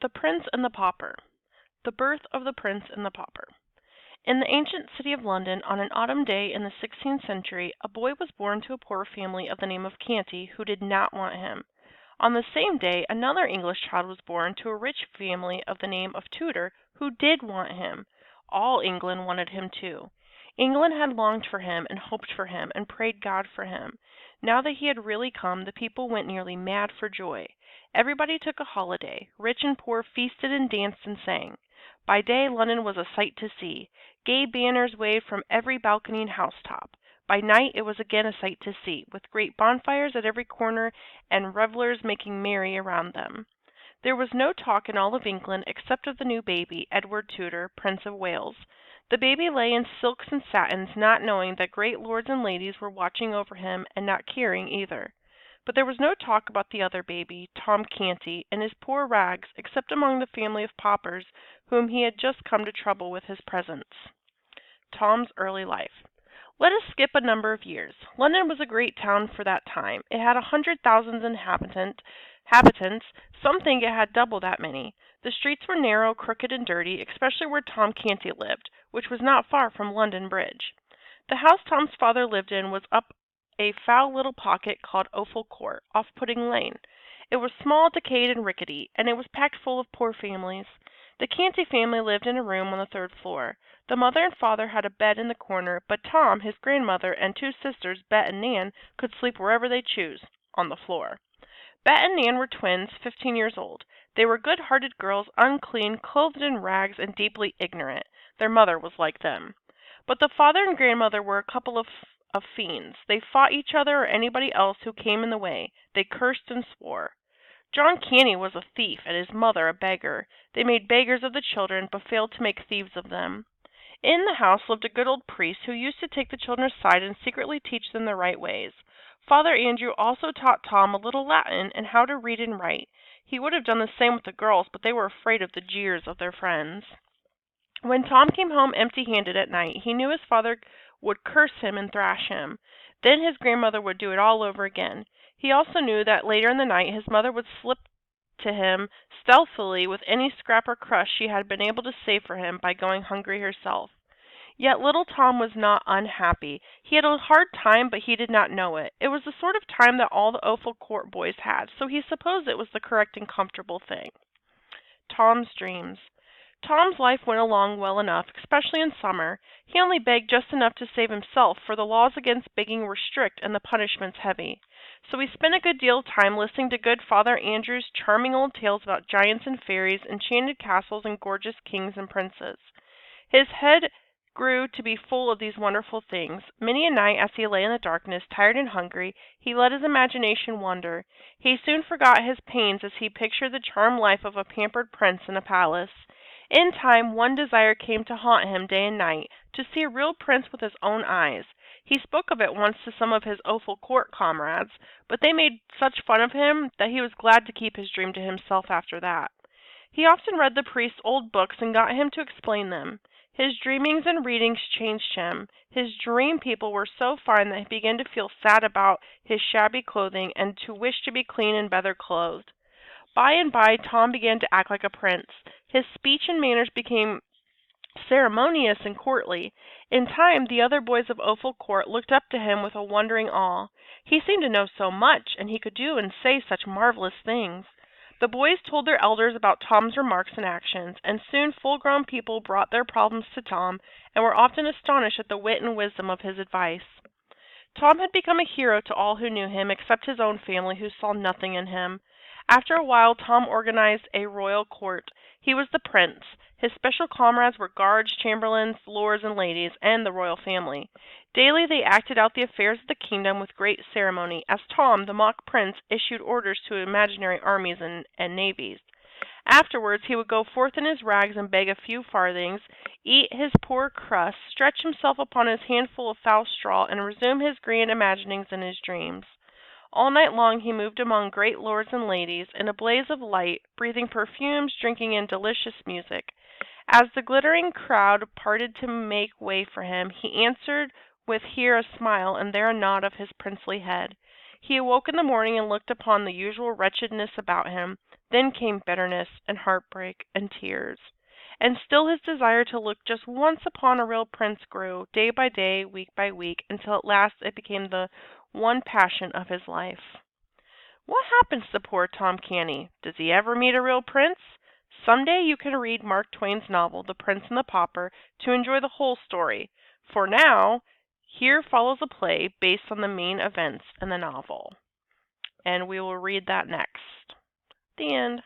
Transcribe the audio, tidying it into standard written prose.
The Prince and the Pauper. The birth of the Prince and the Pauper. In the ancient city of London, on an autumn day in the 16th century, a boy was born to a poor family of the name of Canty, who did not want him. On the same day, another English child was born to a rich family of the name of Tudor, who did want him. All England wanted him too. England had longed for him and hoped for him and prayed God for him. Now that he had really come, the people went nearly mad for joy. Everybody took a holiday. Rich and poor feasted and danced and sang. By day, London was a sight to see. Gay banners waved from every balcony and housetop. By night it was again a sight to see, with great bonfires at every corner and revellers making merry around them. There was no talk in all of England except of the new baby, Edward Tudor, Prince of Wales. The baby lay in silks and satins, not knowing that great lords and ladies were watching over him, and not caring either. But there was no talk about the other baby, Tom Canty, and his poor rags, except among the family of paupers whom he had just come to trouble with his presence. Tom's early life. Let us skip a number of years. London was a great town for that time. It had 100,000 inhabitants. Some think it had double that many. The streets were narrow, crooked, and dirty, especially where Tom Canty lived, which was not far from London Bridge. The house Tom's father lived in was up a foul little pocket called Offal Court, off Pudding Lane. It was small, decayed, and rickety, and it was packed full of poor families. The Canty family lived in a room on the third floor. The mother and father had a bed in the corner, but Tom, his grandmother, and two sisters, Bet and Nan, could sleep wherever they chose, on the floor. Bet and Nan were twins, 15 years old. They were good-hearted girls, unclean, clothed in rags, and deeply ignorant. Their mother was like them. But the father and grandmother were a couple of fiends. They fought each other or anybody else who came in the way. They cursed and swore. John Canty was a thief, and his mother a beggar. They made beggars of the children, but failed to make thieves of them. In the house lived a good old priest who used to take the children aside and secretly teach them the right ways. Father Andrew also taught Tom a little Latin and how to read and write. He would have done the same with the girls, but they were afraid of the jeers of their friends. When Tom came home empty-handed at night, he knew his father would curse him and thrash him. Then his grandmother would do it all over again. He also knew that later in the night his mother would slip to him stealthily with any scrap or crust she had been able to save for him by going hungry herself. Yet little Tom was not unhappy. He had a hard time, but he did not know it. It was the sort of time that all the Offal Court boys had, so he supposed it was the correct and comfortable thing. Tom's dreams. Tom's life went along well enough, especially in summer. He only begged just enough to save himself, for the laws against begging were strict and the punishments heavy. So he spent a good deal of time listening to good Father Andrew's charming old tales about giants and fairies, enchanted castles, and gorgeous kings and princes. His head grew to be full of these wonderful things. Many a night, as he lay in the darkness, tired and hungry, he let his imagination wander. He soon forgot his pains as he pictured the charmed life of a pampered prince in a palace. In time, one desire came to haunt him day and night, to see a real prince with his own eyes. He spoke of it once to some of his Offal Court comrades, but they made such fun of him that he was glad to keep his dream to himself after that. He often read the priest's old books and got him to explain them. His dreamings and readings changed him. His dream people were so fine that he began to feel sad about his shabby clothing and to wish to be clean and better clothed. By and by, Tom began to act like a prince. His speech and manners became ceremonious and courtly. In time, the other boys of Offal Court looked up to him with a wondering awe. He seemed to know so much, and he could do and say such marvelous things. The boys told their elders about Tom's remarks and actions, and soon full-grown people brought their problems to Tom, and were often astonished at the wit and wisdom of his advice. Tom had become a hero to all who knew him, except his own family, who saw nothing in him. After a while, Tom organized a royal court. He was the prince. His special comrades were guards, chamberlains, lords, and ladies, and the royal family. Daily they acted out the affairs of the kingdom with great ceremony, as Tom, the mock prince, issued orders to imaginary armies and navies. Afterwards he would go forth in his rags and beg a few farthings, eat his poor crust, stretch himself upon his handful of foul straw, and resume his grand imaginings and his dreams. All night long he moved among great lords and ladies, in a blaze of light, breathing perfumes, drinking in delicious music. As the glittering crowd parted to make way for him, he answered with here a smile and there a nod of his princely head. He awoke in the morning and looked upon the usual wretchedness about him. Then came bitterness and heartbreak and tears. And still his desire to look just once upon a real prince grew, day by day, week by week, until at last it became the one passion of his life. What happens to poor Tom Canny? Does he ever meet a real prince? Someday you can read Mark Twain's novel, The Prince and the Pauper, to enjoy the whole story. For now, here follows a play based on the main events in the novel. And we will read that next. The end.